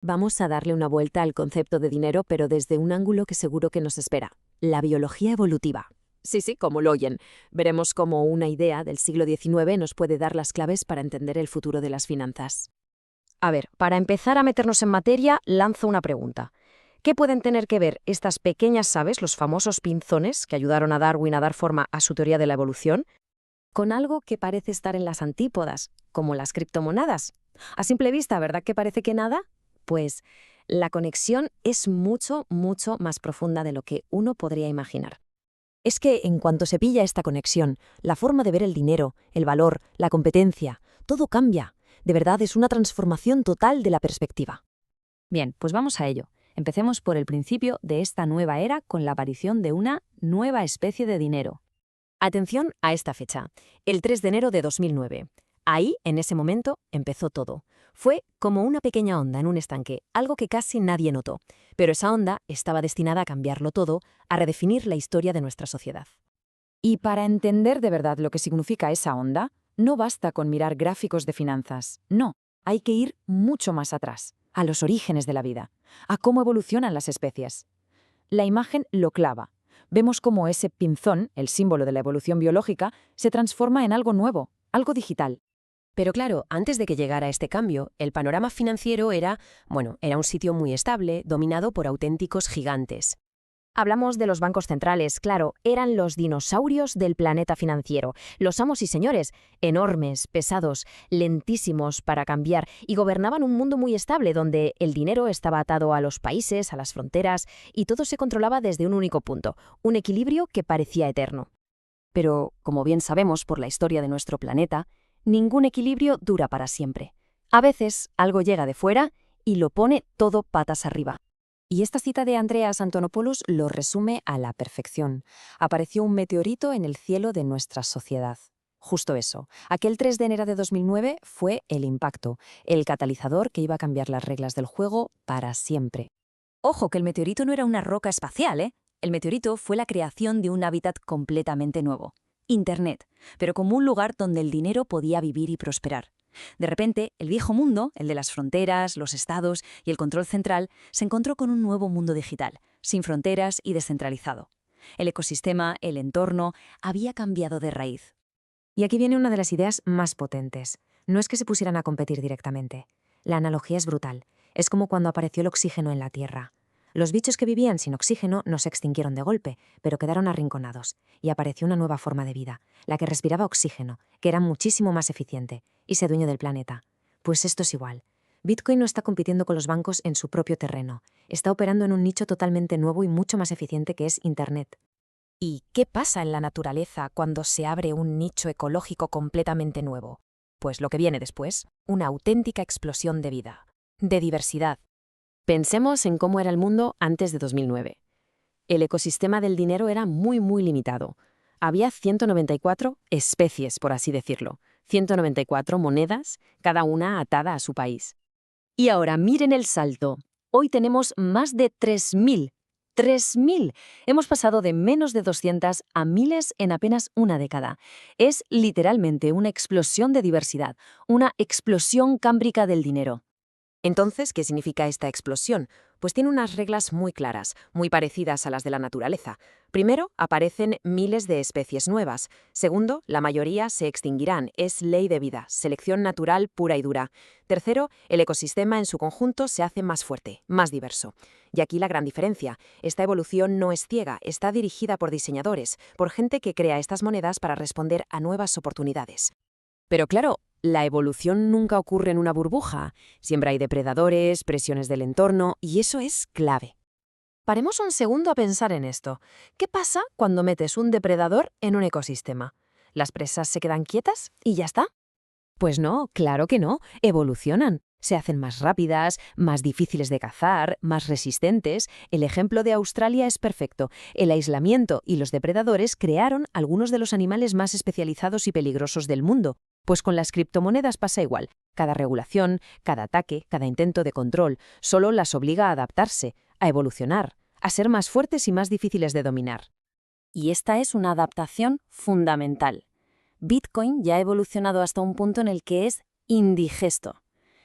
Vamos a darle una vuelta al concepto de dinero, pero desde un ángulo que seguro que nos espera: la biología evolutiva. Sí, como lo oyen. Veremos cómo una idea del siglo XIX nos puede dar las claves para entender el futuro de las finanzas. A ver, para empezar a meternos en materia, lanzo una pregunta. ¿Qué pueden tener que ver estas pequeñas aves, los famosos pinzones, que ayudaron a Darwin a dar forma a su teoría de la evolución, Con algo que parece estar en las antípodas, como las criptomonedas? A simple vista, ¿verdad que parece que nada? Pues la conexión es mucho más profunda de lo que uno podría imaginar. Es que en cuanto se pilla esta conexión, la forma de ver el dinero, el valor, la competencia, todo cambia. De verdad es una transformación total de la perspectiva. Bien, pues vamos a ello. Empecemos por el principio de esta nueva era con la aparición de una nueva especie de dinero. Atención a esta fecha, el 3 de enero de 2009. Ahí, en ese momento, empezó todo. Fue como una pequeña onda en un estanque, algo que casi nadie notó. Pero esa onda estaba destinada a cambiarlo todo, a redefinir la historia de nuestra sociedad. Y para entender de verdad lo que significa esa onda, no basta con mirar gráficos de finanzas. No, hay que ir mucho más atrás, a los orígenes de la vida, a cómo evolucionan las especies. La imagen lo clava. Vemos cómo ese pinzón, el símbolo de la evolución biológica, se transforma en algo nuevo, algo digital. Pero claro, antes de que llegara este cambio, el panorama financiero era un sitio muy estable, dominado por auténticos gigantes. Hablamos de los bancos centrales, claro, eran los dinosaurios del planeta financiero, los amos y señores, enormes, pesados, lentísimos para cambiar, y gobernaban un mundo muy estable donde el dinero estaba atado a los países, a las fronteras, y todo se controlaba desde un único punto, un equilibrio que parecía eterno. Pero, como bien sabemos por la historia de nuestro planeta, ningún equilibrio dura para siempre. A veces algo llega de fuera y lo pone todo patas arriba. Y esta cita de Andreas Antonopoulos lo resume a la perfección. Apareció un meteorito en el cielo de nuestra sociedad. Justo eso. Aquel 3 de enero de 2009 fue el impacto, el catalizador que iba a cambiar las reglas del juego para siempre. Ojo, que el meteorito no era una roca espacial, ¿eh? El meteorito fue la creación de un hábitat completamente nuevo, Internet, pero como un lugar donde el dinero podía vivir y prosperar. De repente, el viejo mundo, el de las fronteras, los estados y el control central, se encontró con un nuevo mundo digital, sin fronteras y descentralizado. El ecosistema, el entorno, había cambiado de raíz. Y aquí viene una de las ideas más potentes. No es que se pusieran a competir directamente. La analogía es brutal. Es como cuando apareció el oxígeno en la Tierra. Los bichos que vivían sin oxígeno no se extinguieron de golpe, pero quedaron arrinconados, y apareció una nueva forma de vida, la que respiraba oxígeno, que era muchísimo más eficiente, y se adueñó del planeta. Pues esto es igual. Bitcoin no está compitiendo con los bancos en su propio terreno. Está operando en un nicho totalmente nuevo y mucho más eficiente que es Internet. ¿Y qué pasa en la naturaleza cuando se abre un nicho ecológico completamente nuevo? Pues lo que viene después, una auténtica explosión de vida, de diversidad. Pensemos en cómo era el mundo antes de 2009. El ecosistema del dinero era muy limitado. Había 194 especies, por así decirlo, 194 monedas, cada una atada a su país. Y ahora miren el salto. Hoy tenemos más de 3.000. ¡3.000! Hemos pasado de menos de 200 a miles en apenas una década. Es literalmente una explosión de diversidad, una explosión cámbrica del dinero. Entonces, ¿qué significa esta explosión? Pues tiene unas reglas muy claras, muy parecidas a las de la naturaleza. Primero, aparecen miles de especies nuevas. Segundo, la mayoría se extinguirán. Es ley de vida, selección natural pura y dura. Tercero, el ecosistema en su conjunto se hace más fuerte, más diverso. Y aquí la gran diferencia. Esta evolución no es ciega, está dirigida por diseñadores, por gente que crea estas monedas para responder a nuevas oportunidades. Pero claro, la evolución nunca ocurre en una burbuja. Siempre hay depredadores, presiones del entorno, y eso es clave. Paremos un segundo a pensar en esto. ¿Qué pasa cuando metes un depredador en un ecosistema? ¿Las presas se quedan quietas y ya está? Pues no, claro que no, evolucionan. Se hacen más rápidas, más difíciles de cazar, más resistentes. El ejemplo de Australia es perfecto. El aislamiento y los depredadores crearon algunos de los animales más especializados y peligrosos del mundo. Pues con las criptomonedas pasa igual. Cada regulación, cada ataque, cada intento de control, solo las obliga a adaptarse, a evolucionar, a ser más fuertes y más difíciles de dominar. Y esta es una adaptación fundamental. Bitcoin ya ha evolucionado hasta un punto en el que es indigesto.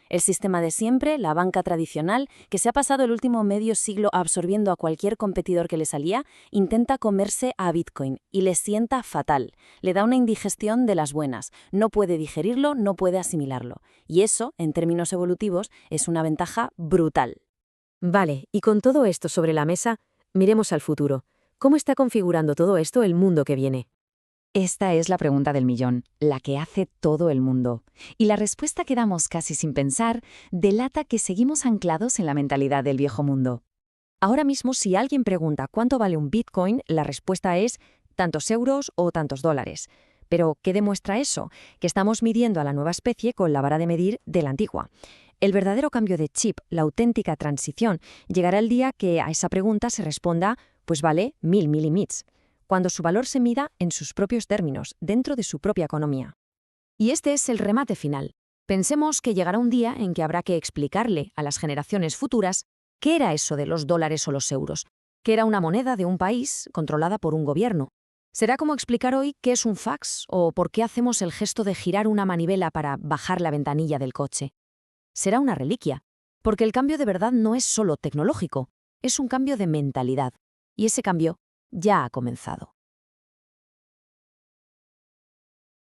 El sistema de siempre, la banca tradicional, que se ha pasado el último medio siglo absorbiendo a cualquier competidor que le salía, intenta comerse a Bitcoin y le sienta fatal. Le da una indigestión de las buenas. No puede digerirlo, no puede asimilarlo. Y eso, en términos evolutivos, es una ventaja brutal. Vale, y con todo esto sobre la mesa, miremos al futuro. ¿Cómo está configurando todo esto el mundo que viene? Esta es la pregunta del millón, la que hace todo el mundo. Y la respuesta que damos casi sin pensar delata que seguimos anclados en la mentalidad del viejo mundo. Ahora mismo, si alguien pregunta cuánto vale un Bitcoin, la respuesta es tantos euros o tantos dólares. Pero, ¿qué demuestra eso? Que estamos midiendo a la nueva especie con la vara de medir de la antigua. El verdadero cambio de chip, la auténtica transición, llegará el día que a esa pregunta se responda, pues vale 1000 millimits, cuando su valor se mida en sus propios términos, dentro de su propia economía. Y este es el remate final. Pensemos que llegará un día en que habrá que explicarle a las generaciones futuras qué era eso de los dólares o los euros, que era una moneda de un país controlada por un gobierno. Será como explicar hoy qué es un fax o por qué hacemos el gesto de girar una manivela para bajar la ventanilla del coche. Será una reliquia, porque el cambio de verdad no es solo tecnológico, es un cambio de mentalidad. Y ese cambio ya ha comenzado.